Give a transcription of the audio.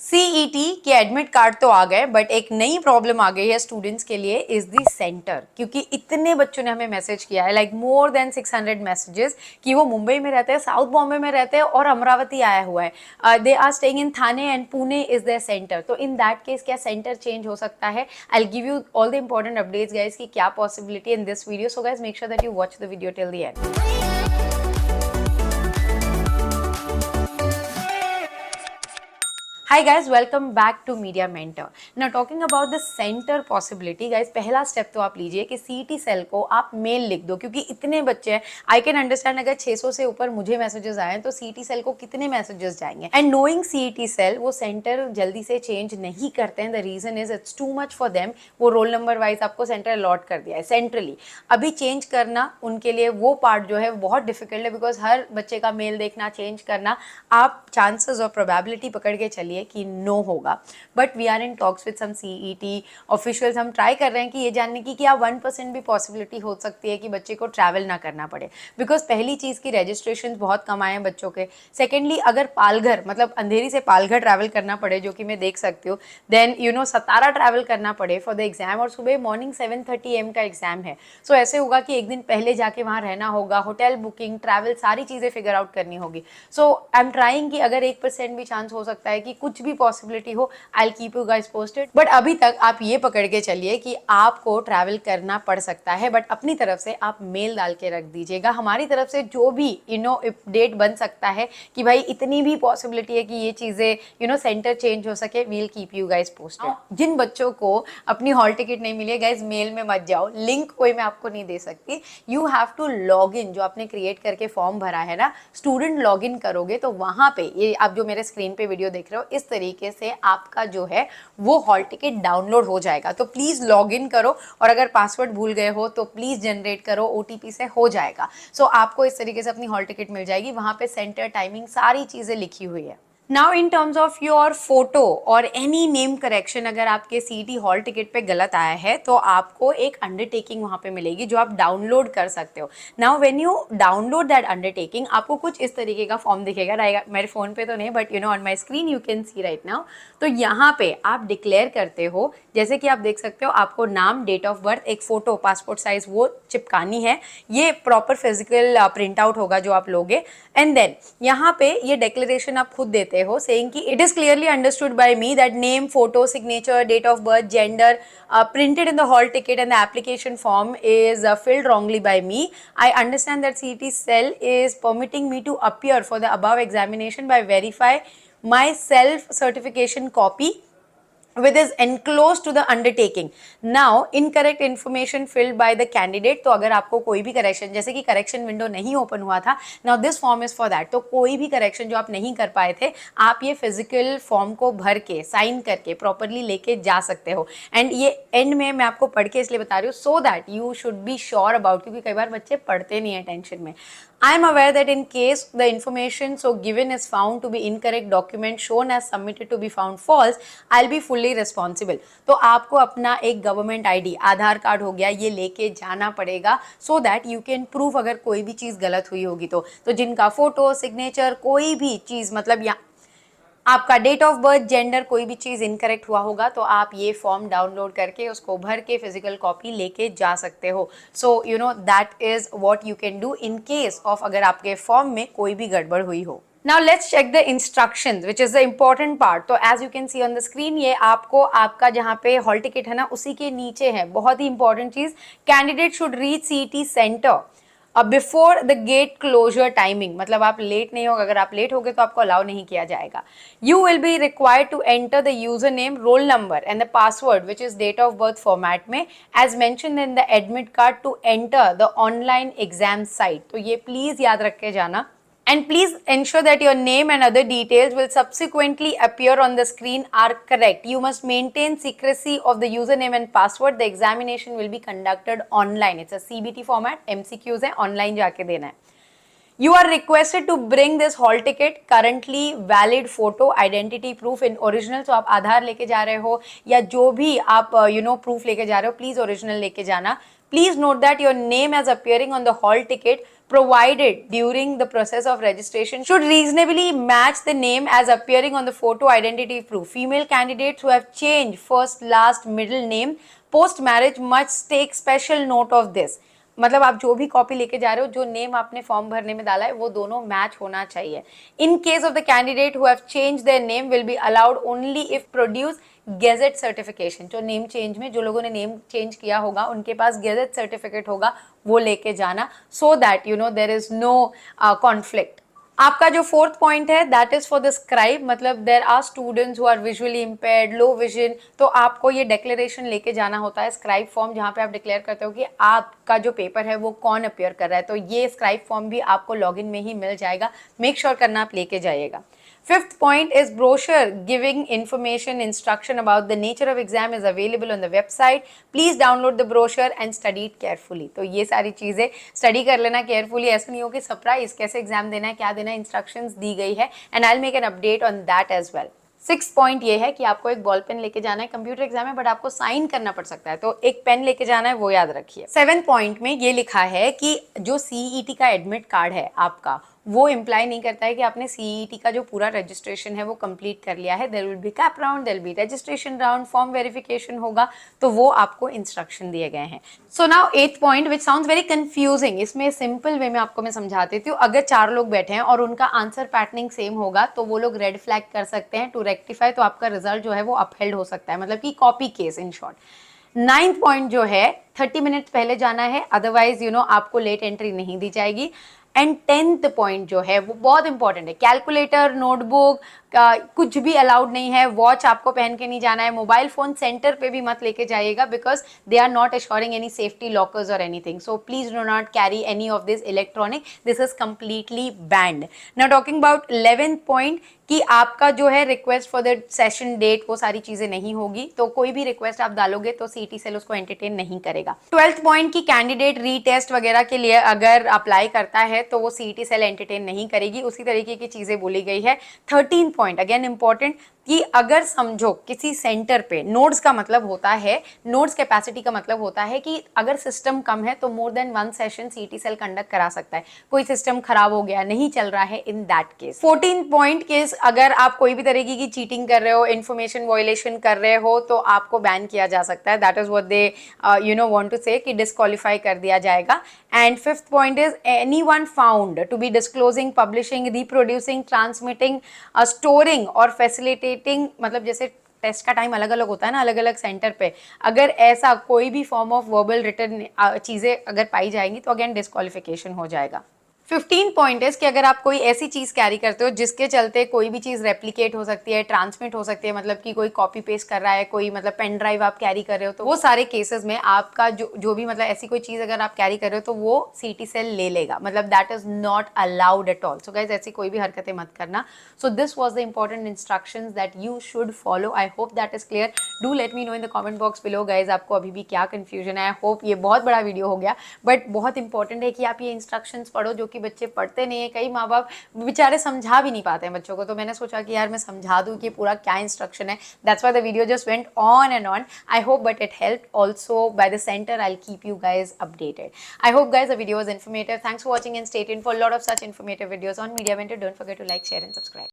CET के admit card तो आ गए, बट एक नई प्रॉब्लम आ गई है स्टूडेंट्स के लिए, इज दी सेंटर। क्योंकि इतने बच्चों ने हमें मैसेज किया है, लाइक मोर देन 600 मैसेजेस, कि वो मुंबई में रहते हैं, साउथ बॉम्बे में रहते हैं और अमरावती आया हुआ है। They are staying in Thane and Pune is their centre. तो इन दैट केस क्या सेंटर चेंज हो सकता है? I give you all the important updates guys कि क्या possibility in this video. So guys make sure that you watch the video till the end. Hi guys, welcome back to Media Mentor. Now talking about the center possibility, guys, पहला step तो आप लीजिए कि CET cell को आप mail लिख दो, क्योंकि इतने बच्चे हैं। आई कैन अंडरस्टैंड अगर 600 से ऊपर मुझे मैसेजेस आए हैं तो सीईटी सेल को कितने मैसेजेस जाएंगे। एंड नोइंग सीईटी सेल, वो सेंटर जल्दी से चेंज नहीं करते हैं। The reason is it's too much for them. वो रोल नंबर वाइज आपको सेंटर अलॉट कर दिया है सेंट्रली, अभी चेंज करना उनके लिए वो पार्ट जो है बहुत डिफिकल्ट है, बिकॉज हर बच्चे का मेल देखना, चेंज करना, आप चांसेस और प्रोबेबिलिटी पकड़ के चलिए कि नो होगा। But we are in talks with some CET officials. हम ट्राई कर रहे हैं कि ये जानने की क्या 1% भी पॉसिबिलिटी हो सकती है कि बच्चे को ट्रैवल ना करना पड़े। बिकॉज पहली चीज़ की रजिस्ट्रेशन बहुत कम आए हैं बच्चों के। सेकेंडली, अगर पालघर मतलब अंधेरी से पालघर ट्रैवल करना पड़े, जो कि मैं देख सकती हूँ, देन सतारा ट्रैवल करना पड़े फॉर द एग्जाम, और सुबह मॉर्निंग 7:30 AM का एग्जाम है। सो ऐसे होगा कि एक दिन पहले जाके वहाँ रहना होगा, होटल बुकिंग, ट्रैवल, सारी चीज़ें फिगर आउट करनी होगी। सो आई एम ट्राइंग कि अगर 1% भी चांस हो सकता है कि कुछ भी पॉसिबिलिटी हो, I will keep you guys posted. But अभी तक आप ये पकड़ के चलिए कि आपको ट्रैवल करना पड़ सकता है, बट अपनी तरफ से आप मेल डाल के रख दीजिएगा। हमारी तरफ से जो भी अपडेट बन सकता है कि भाई इतनी भी पॉसिबिलिटी है कि ये चीज़ें सेंटर चेंज हो सके, we will keep you guys posted. जिन बच्चों को अपनी हॉल टिकट नहीं मिली है गाइस, मेल में मत जाओ, लिंक कोई मैं आपको नहीं दे सकती। You have to log in, जो आपने क्रिएट करके फॉर्म भरा है ना, स्टूडेंट लॉग इन करोगे तो वहाँ पे, ये आप जो मेरे स्क्रीन पे वीडियो देख रहे हो, इस तरीके से आपका जो है वो हॉल टिकट डाउनलोड हो जाएगा। तो प्लीज़ लॉग इन करो, और अगर पासवर्ड भूल गए हो तो प्लीज़ जनरेट करो, ओटीपी से हो जाएगा। सो आपको इस तरीके से अपनी हॉल टिकट मिल जाएगी। वहाँ पे सेंटर, टाइमिंग, सारी चीज़ें लिखी हुई है। Now in terms of your photo और एनी नेम करेक्शन, अगर आपके सीईटी हॉल टिकट पे गलत आया है तो आपको एक अंडरटेकिंग वहाँ पे मिलेगी जो आप डाउनलोड कर सकते हो। Now when you download that undertaking, आपको कुछ इस तरीके का फॉर्म दिखेगा, रहेगा मेरे फ़ोन पे तो नहीं, but on my screen you can see right now. तो यहाँ पे आप डिक्लेयर करते हो, जैसे कि आप देख सकते हो, आपको नाम, डेट ऑफ बर्थ, एक फ़ोटो पासपोर्ट साइज वो चिपकानी है। ये प्रॉपर फिजिकल प्रिंट आउट होगा जो आप लोगे। एंड देन यहाँ पे ये डिक्लेरेशन आप खुद देते हो, saying कि it is clearly understood by me that name, photo, signature, date of birth, gender printed in the hall ticket and the application form is filled wrongly by me. I understand that CET cell is permitting me to appear for the above examination by verify my self certification copy with is enclosed to the undertaking. Now incorrect information filled by the candidate। तो अगर आपको कोई भी correction, जैसे कि correction window नहीं open हुआ था, now this form is for that. तो कोई भी करेक्शन जो आप नहीं कर पाए थे, आप ये फिजिकल फॉर्म को भर के, साइन करके प्रॉपरली लेके जा सकते हो। एंड ये एंड में मैं आपको पढ़ के इसलिए बता रही हूँ, सो that you should be sure about, क्योंकि कई बार बच्चे पढ़ते नहीं है टेंशन में। I am aware that in case the information so given is found to be incorrect, document shown as submitted to be found false, I'll be fully responsible। तो आपको अपना एक गवर्नमेंट आईडी, आधार कार्ड हो गया, ये लेके जाना पड़ेगा, so that you can prove अगर कोई भी चीज़ गलत हुई होगी तो जिनका फोटो, सिग्नेचर, कोई भी चीज़, मतलब यहाँ आपका डेट ऑफ बर्थ, जेंडर, कोई भी चीज़ इनकरेक्ट हुआ होगा तो आप ये फॉर्म डाउनलोड करके उसको भर के फिजिकल कॉपी लेके जा सकते हो। So that is what you can do in case of अगर आपके फॉर्म में कोई भी गड़बड़ हुई हो। Now let's check the instructions, which is the important part। तो as you can see on the screen, ये आपको आपका जहाँ पे हॉल टिकट है ना, उसी के नीचे है बहुत ही इंपॉर्टेंट चीज़, candidate should reach CET centre before the gate closure timing. मतलब आप लेट नहीं होगा, अगर आप लेट हो गए तो आपको अलाउ नहीं किया जाएगा। You will be required to enter the user name, roll number and the password which is date of birth format में, as mentioned in the admit card, to enter the online exam site. तो ये please याद रख के जाना। And please ensure that your name and other details will subsequently appear on the screen are correct. You must maintain secrecy of the username and password. The examination will be conducted online. It's a CBT format, MCQs है, online जाके देना है। You are requested to bring this hall ticket, currently valid photo, identity proof in original। तो आप आधार लेके जा रहे हो या जो भी आप proof लेके जा रहे हो, प्लीज ओरिजिनल लेके जाना। Please note that your name as appearing on the hall ticket provided during the process of registration should reasonably match the name as appearing on the photo identity proof. Female candidates who have changed first, last, middle name post marriage must take special note of this. मतलब आप जो भी copy लेके जा रहे हो, जो name आपने फॉर्म भरने में डाला है वो दोनों मैच होना चाहिए. In case of the candidate who have change their name will be allowed only if produce gazette certification. जो नेम चेंज में जो लोगों ने नेम चेंज किया होगा उनके पास गेजेट सर्टिफिकेट होगा, वो लेके जाना, so that you know there is no conflict. आपका जो फोर्थ पॉइंट है that is for the scribe, मतलब there are students who are visually impaired, low vision, तो आपको ये डिक्लेरेशन लेके जाना होता है, स्क्राइब फॉर्म, जहाँ पे आप डिक्लेयर करते हो कि आपका जो पेपर है वो कौन अपियर कर रहा है. तो ये स्क्राइब फॉर्म भी आपको लॉगिन में ही मिल जाएगा, मेक श्योर करना आप लेके जाइएगा. Fifth point is brochure giving information, instruction about the nature of exam is available on the website. Please download the brochure and study it carefully. तो ये सारी चीज़ें स्टडी कर लेना केयरफुली, ऐसा नहीं हो कि सरप्राइज कैसे एग्जाम देना है, क्या देना है, इंस्ट्रक्शंस दी गई है, and I will make an update on that as well. 6th point ये है कि आपको एक बॉल पेन लेके जाना है, कंप्यूटर एग्जाम है बट आपको साइन करना पड़ सकता है, तो एक पेन लेके जाना है, वो याद रखिए. 7th पॉइंट में ये लिखा है कि जो सीईटी का एडमिट कार्ड है आपका, वो इम्प्लाई नहीं करता है कि आपने सीईटी का जो पूरा रजिस्ट्रेशन है वो कंप्लीट कर लिया है. There will be CAP round, there will be registration round, form verification होगा, तो वो आपको इंस्ट्रक्शन दिए गए हैं. So now 8th point which sounds very confusing, इसमें सिंपल वे में आपको मैं समझा देती हूँ. अगर 4 लोग बैठे हैं और उनका आंसर पैटर्निंग सेम होगा तो वो लोग रेड फ्लैग कर सकते हैं टू रेक्टिफाई, तो आपका रिजल्ट जो है वो अपहेल्ड हो सकता है, मतलब कि copy case in short. 9th point जो है 30 मिनट पहले जाना है, अदरवाइज यू नो आपको लेट एंट्री नहीं दी जाएगी. एंड 10th पॉइंट जो है वो बहुत इंपॉर्टेंट है, कैलकुलेटर, नोटबुक कुछ भी अलाउड नहीं है, वॉच आपको पहन के नहीं जाना है, मोबाइल फोन सेंटर पे भी मत लेके जाइएगा because they are not assuring any safety lockers और anything, so please do not carry any of this electronic, this is completely banned. Now talking about 11th point कि आपका जो है request for the session date, वो सारी चीजें नहीं होगी, तो कोई भी रिक्वेस्ट आप डालोगे तो सीटी सेल उसको एंटरटेन नहीं करेगा. 12th पॉइंट की कैंडिडेट रीटेस्ट वगैरह के लिए अगर अप्लाई करता है तो वो सीटी सेल एंटरटेन नहीं करेगी, उसी तरीके की चीजें बोली गई है. 13th पॉइंट अगेन इंपॉर्टेंट कि अगर समझो किसी सेंटर पे नोड्स का मतलब होता है, नोड्स कैपेसिटी का मतलब होता है कि अगर सिस्टम कम है तो मोर देन 1 सेशन सीटी सेल कंडक्ट करा सकता है. कोई सिस्टम खराब हो गया, नहीं चल रहा है, इन that case. 14th point case अगर आप कोई भी तरीके की चीटिंग कर रहे हो, इन्फॉर्मेशन वायलेशन कर रहे हो, तो आपको बैन किया जा सकता है. That is what they you know want to say कि डिस्क्वालीफाई कर दिया जाएगा. And 5th point is anyone found to be disclosing, publishing, reproducing, transmitting, storing और फैसिलिटेटिंग, मतलब जैसे टेस्ट का टाइम अलग अलग होता है ना अलग अलग सेंटर पे, अगर ऐसा कोई भी फॉर्म ऑफ वर्बल रिटर्न चीज़ें अगर पाई जाएंगी तो अगेन डिस्क्वालिफिकेशन हो जाएगा. 15 पॉइंट है कि अगर आप कोई ऐसी चीज़ कैरी करते हो जिसके चलते कोई भी चीज़ रेप्लिकेट हो सकती है, ट्रांसमिट हो सकती है, मतलब कि कोई कॉपी पेस्ट कर रहा है, कोई मतलब पेन ड्राइव आप कैरी कर रहे हो, तो वो सारे केसेस में आपका जो भी मतलब ऐसी कोई चीज़ अगर आप कैरी कर रहे हो तो वो सीटी सेल ले लेगा, मतलब that is not allowed at all. So guys ऐसी कोई भी हरकतें मत करना. So this was the important instructions that you should follow. I hope that is clear. Do let me know in the comment box below guys आपको अभी भी क्या कन्फ्यूजन है. आई होप ये बहुत बड़ा वीडियो हो गया बट बहुत इंपॉर्टेंट है कि आप ये इंस्ट्रक्शंस पढ़ो जो कि बच्चे पढ़ते नहीं है. कई माँ बाप बेचारे समझा भी नहीं पाते हैं बच्चों को, तो मैंने सोचा कि यार मैं समझा दूं कि पूरा क्या इंस्ट्रक्शन है. That's why the video just went on and on. I hope but it helped also by the centre. I will keep you guys updated. I hope guys the video was informative. Thanks for watching and stay tuned for a lot of such informative videos on Media Mentor. Don't forget to like, share and subscribe.